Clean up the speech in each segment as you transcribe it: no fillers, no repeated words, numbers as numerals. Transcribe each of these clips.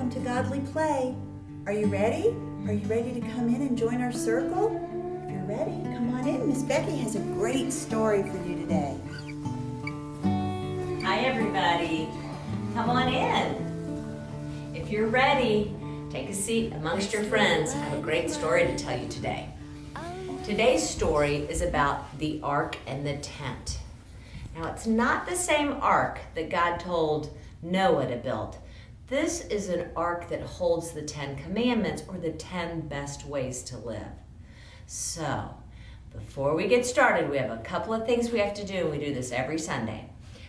welcome to Godly Play. Are you ready? Are you ready to come in and join our circle? If you're ready, come on in. Miss Becky has a great story for you today. Hi everybody, come on in. If you're ready, take a seat amongst your friends. I have a great story to tell you today. Today's story is about the ark and the tent. Now it's not the same ark that God told Noah to build. This is an ark that holds the 10 commandments, or the 10 best ways to live. So, before we get started, we have a couple of things we have to do, and we do this every Sunday.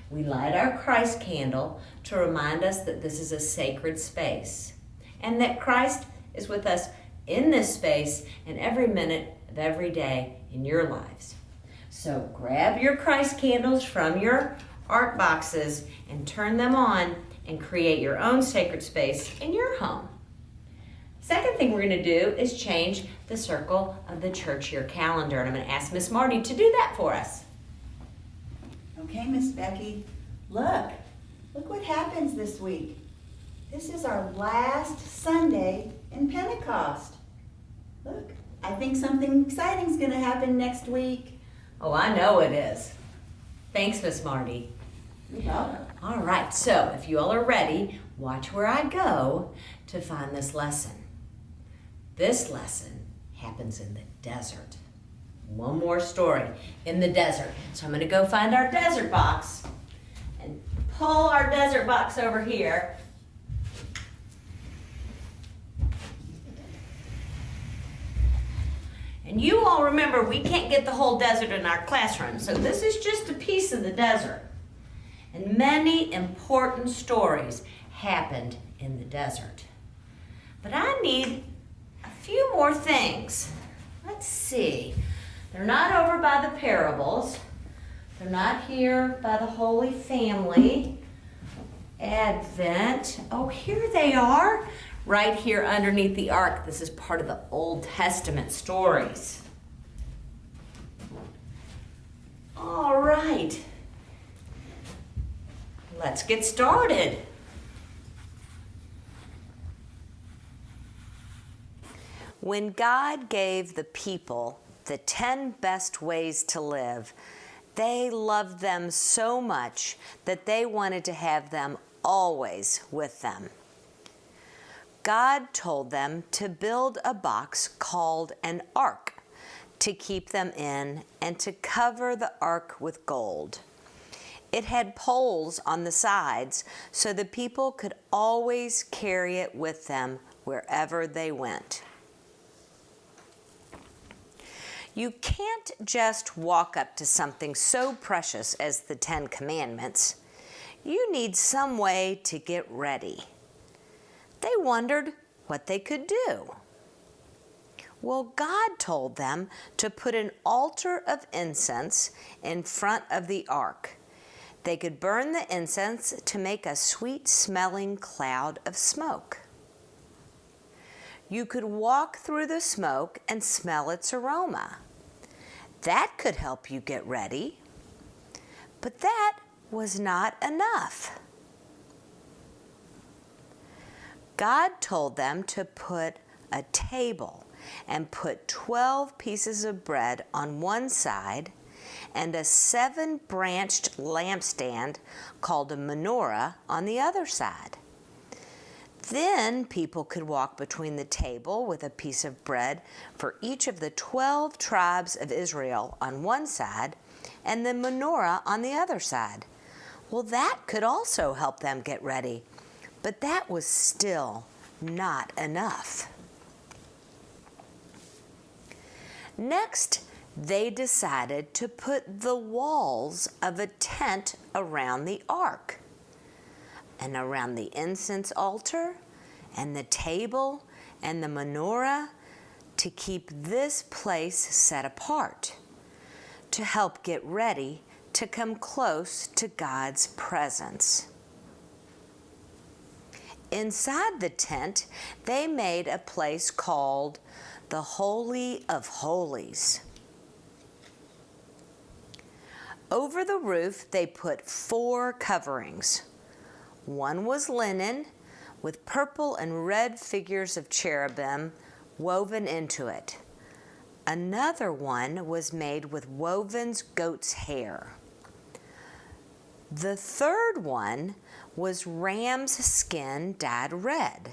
We light our Christ candle to remind us that this is a sacred space, and that Christ is with us in this space and every minute of every day in your lives. So grab your Christ candles from your ark boxes and turn them on and create your own sacred space in your home. Second thing we're going to do is change the circle of the church year calendar, and I'm going to ask Miss Marty to do that for us. Okay, Miss Becky, look what happens this week. This is our last Sunday in Pentecost. Look, I think something exciting is going to happen next week. Oh, I know it is. Thanks, Miss Marty. You're welcome. All right, so if you all are ready, watch where I go to find this lesson. This lesson happens in the desert. One more story in the desert. So I'm going to go find our desert box and pull our desert box over here. And you all remember, we can't get the whole desert in our classroom, so this is just a piece of the desert. And many important stories happened in the desert. But I need a few more things. Let's see. They're not over by the parables. They're not here by the Holy Family. Advent. Oh, here they are. Right here underneath the ark. This is part of the Old Testament stories. All right. Let's get started. When God gave the people the 10 best ways to live, they loved them so much that they wanted to have them always with them. God told them to build a box called an ark to keep them in and to cover the ark with gold. It had poles on the sides so the people could always carry it with them wherever they went. You can't just walk up to something so precious as the 10 Commandments. You need some way to get ready. They wondered what they could do. Well, God told them to put an altar of incense in front of the ark. They could burn the incense to make a sweet-smelling cloud of smoke. You could walk through the smoke and smell its aroma. That could help you get ready. But that was not enough. God told them to put a table and put 12 pieces of bread on one side and a 7-branched lampstand called a menorah on the other side. Then people could walk between the table with a piece of bread for each of the 12 tribes of Israel on one side and the menorah on the other side. Well, that could also help them get ready, but that was still not enough. Next, they decided to put the walls of a tent around the ark and around the incense altar and the table and the menorah to keep this place set apart, to help get ready to come close to God's presence. Inside the tent, they made a place called the Holy of Holies. Over the roof, they put 4 coverings. One was linen, with purple and red figures of cherubim woven into it. Another one was made with woven goat's hair. The third one was ram's skin dyed red.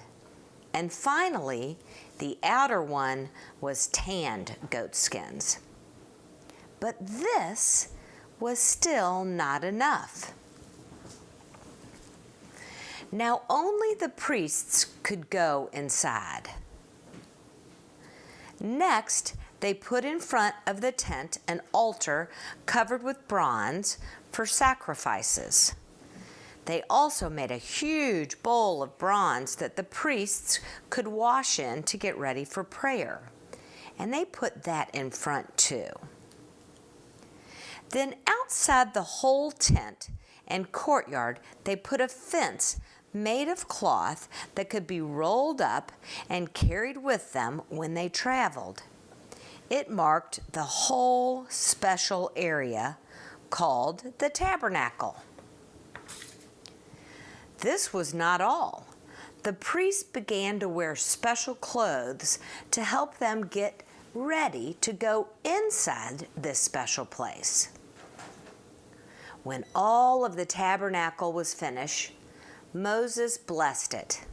And finally, the outer one was tanned goat skins. But this was still not enough. Now only the priests could go inside. Next, they put in front of the tent an altar covered with bronze for sacrifices. They also made a huge bowl of bronze that the priests could wash in to get ready for prayer. And they put that in front too. Then outside the whole tent and courtyard, they put a fence made of cloth that could be rolled up and carried with them when they traveled. It marked the whole special area called the tabernacle. This was not all. The priests began to wear special clothes to help them get ready to go inside this special place. When all of the tabernacle was finished, Moses blessed it.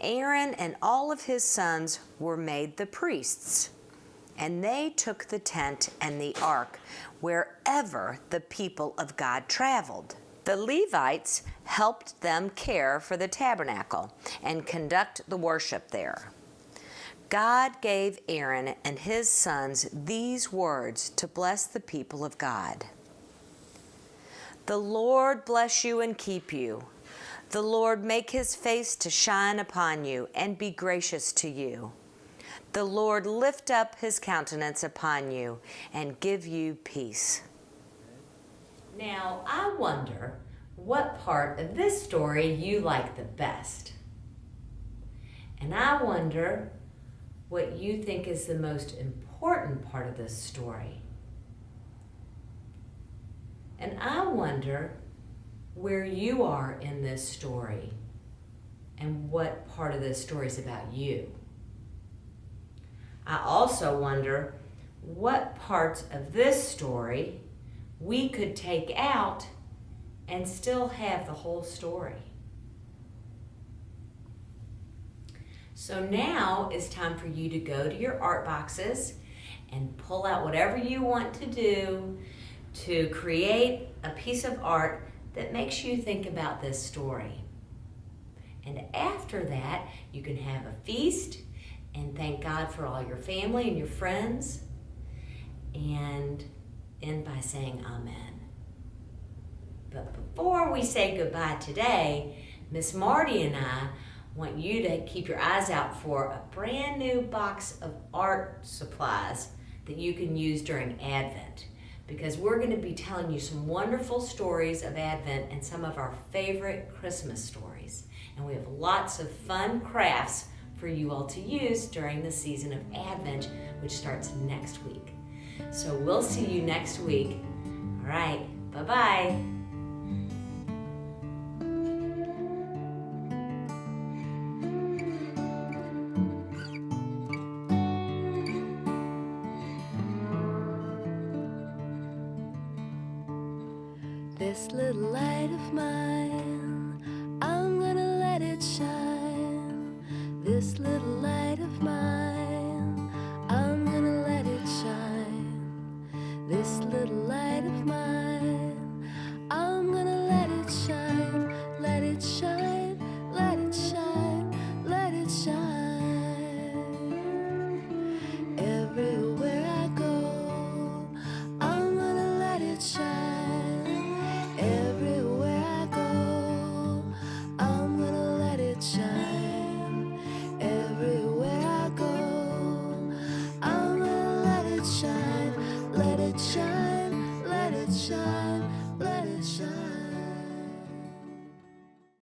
Aaron and all of his sons were made the priests, and they took the tent and the ark wherever the people of God traveled. The Levites helped them care for the tabernacle and conduct the worship there. God gave Aaron and his sons these words to bless the people of God. The Lord bless you and keep you. The Lord make his face to shine upon you and be gracious to you. The Lord lift up his countenance upon you and give you peace. Now, I wonder what part of this story you like the best. And I wonder what you think is the most important part of this story. And I wonder where you are in this story and what part of this story is about you. I also wonder what parts of this story we could take out and still have the whole story. So now it's time for you to go to your art boxes and pull out whatever you want to do to create a piece of art that makes you think about this story. And after that, you can have a feast and thank God for all your family and your friends, and end by saying amen. But before we say goodbye today, Miss Marty and I want you to keep your eyes out for a brand new box of art supplies that you can use during Advent, because we're going to be telling you some wonderful stories of Advent and some of our favorite Christmas stories. And we have lots of fun crafts for you all to use during the season of Advent, which starts next week. So we'll see you next week. All right, bye-bye. This little light of mine, I'm gonna let it shine. This little light of mine.